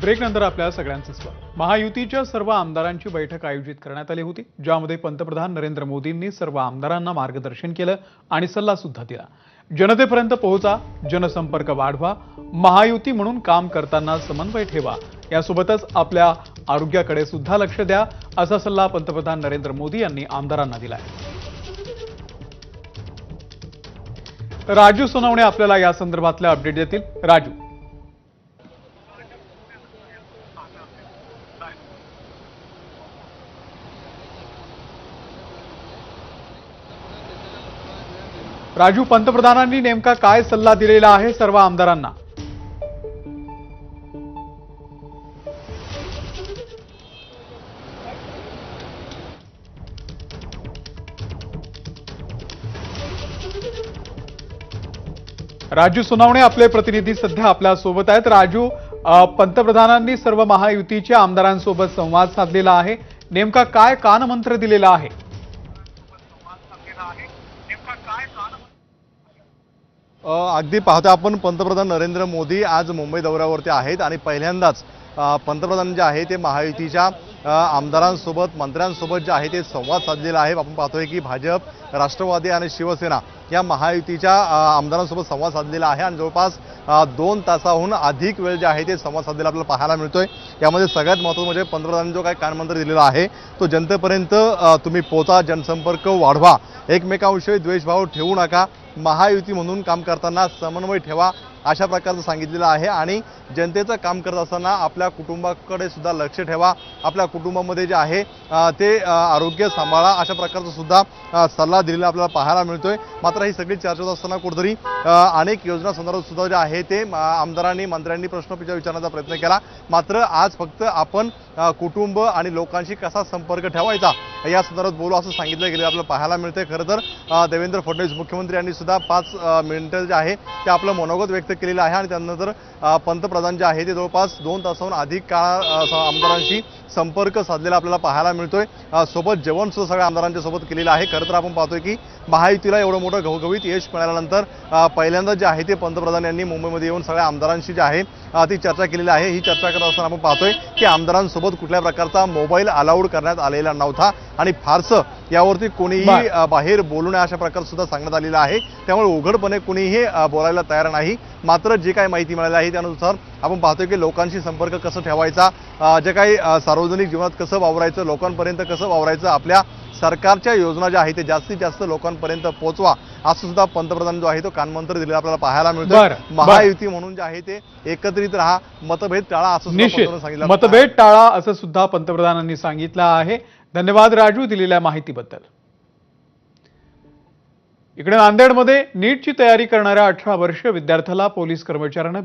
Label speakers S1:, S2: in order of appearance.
S1: Break नंतर आपल्या सगळ्यांचं स्वागत। महायुतीच्या सर्व आमदारांची बैठक आयोजित करण्यात आली होती, ज्यामध्ये पंतप्रधान नरेंद्र मोदींनी सर्व आमदारांना मार्गदर्शन केलं आणि सल्ला सुद्धा दिला। जनतेपर्यंत पोहोचा, जनसंपर्क वाढवा, महायुती म्हणून काम करताना समन्वय ठेवा, यासोबतच आपल्या आरोग्याकडे सुद्धा लक्ष द्या, असा सल्ला पंतप्रधान नरेंद्र मोदी यांनी आमदारांना दिलाय। राजू सोनवणे आपल्याला या संदर्भातले अपडेट देतील। राजू, पंतप्रधानांनी नेमका काय सल्ला दिलेला आहे सर्व आमदारांना? राजू सोनवणे आपले प्रतिनिधी सध्या आपल्या सोबत आहेत। राजू, पंतप्रधानांनी सर्व महायुतीच्या आमदारांसोबत संवाद साधलेला आहे, नेमका काय कानमंत्र दिलेला आहे?
S2: अगदी पाहता आपण पंतप्रधान नरेंद्र मोदी आज मुंबई दौऱ्यावरती आहेत आणि पहिल्यांदाच पंतप्रधान जे आहे ते महायुतीच्या आमदारांसोबत मंत्र्यांसोबत जे आहे ते संवाद साधलेला आहे। आपण पाहतोय की भाजप, राष्ट्रवादी आणि शिवसेना या महायुतीच्या आमदारांसोबत संवाद साधलेला आहे आणि जवळपास 2 तासाहून अधिक वेळ जे आहे ते संवाद साधलेला आपल्याला पाहायला मिळतोय। यामध्ये सगळ्यात महत्त्वाचं म्हणजे पंतप्रधानांनी जो काय कानमंत्र दिलेला आहे तो जनतेपर्यंत तुम्ही पोहोचा, जनसंपर्क वाढवा, एकमेकांविषयी द्वेषभाव ठेवू नका, महायुती म्हणून काम करताना समन्वय ठेवा, अशा प्रकारचं सांगितलेलं आहे। आणि जनतेचं काम करत असताना आपल्या कुटुंबाकडे सुद्धा लक्ष ठेवा, आपल्या कुटुंबामध्ये जे आहे ते आरोग्य सांभाळा, अशा प्रकारचा सुद्धा सल्ला दिलेला आपल्याला पाहायला मिळतोय। मात्र ही सगळी चर्चा होत असताना कुठेतरी अनेक योजना संदर्भात सुद्धा जे आहे ते आमदारांनी मंत्र्यांनी प्रश्न विचारण्याचा प्रयत्न केला। मात्र आज फक्त आपण कुटुंब आणि लोकांशी कसा संपर्क ठेवायचा या संदर्भात बोलू असं सांगितलं गेलं आपल्याला पाहायला मिळतंय। खरं तर देवेंद्र फडणवीस मुख्यमंत्री यांनी सुद्धा 5 मिनिटं जे आहे ते आपलं मनोगत व्यक्त केलेलं आहे आणि त्यानंतर पंतप्रधान जे आहे ते जवळपास 2 तासाहून अधिक काळ आमदारांशी संपर्क साधलेला आपल्याला पाहायला मिळतोय। सोबत जेवण सुद्धा सगळ्या आमदारांच्या सोबत केलेलं आहे। खरं तर आपण पाहतोय की महायुतीला एवढं मोठं घवघवीत यश मिळाल्यानंतर पहिल्यांदा जे आहे ते पंतप्रधान यांनी मुंबईमध्ये येऊन सगळ्या आमदारांशी जे आहे ती चर्चा केलेली आहे। ही चर्चा करत असताना आपण पाहतोय की आमदारांसोबत कुठल्या प्रकारचा मोबाईल अलाउड करण्यात आलेला नव्हता आणि फारसं यावरती कोणीही बाहेर बोलू नये अशा प्रकार सुद्धा सांगण्यात आलेला आहे। त्यामुळे उघडपणे कोणीही बोलायला तयार नाही। मात्र जे काही माहिती मिळाली आहे त्यानुसार आपण पाहतोय की लोकांशी संपर्क कसं ठेवायचा, जे काही सार्वजनिक जीवनात कसं वावरायचं, लोकांपर्यंत कसं वावरायचं, आपल्या सरकारच्या योजना ज्या आहेत ते जास्तीत जास्त लोकांपर्यंत पोहोचवा, असं सुद्धा पंतप्रधान जो आहे तो कानमंत्र दिलेला आपल्याला पाहायला मिळतोय। महायुती म्हणून जे आहे ते एकत्रित राहा, मतभेद टाळा, असं सुद्धा सांगितलं।
S1: मतभेद टाळा असं सुद्धा पंतप्रधानांनी सांगितलं आहे। धन्यवाद राजू दिलेल्या माहितीबद्दल। इकडे नांदेडमध्ये नीटची तयारी करणाऱ्या 18 वर्षीय विद्यार्थ्याला पोलीस कर्मचाऱ्यानं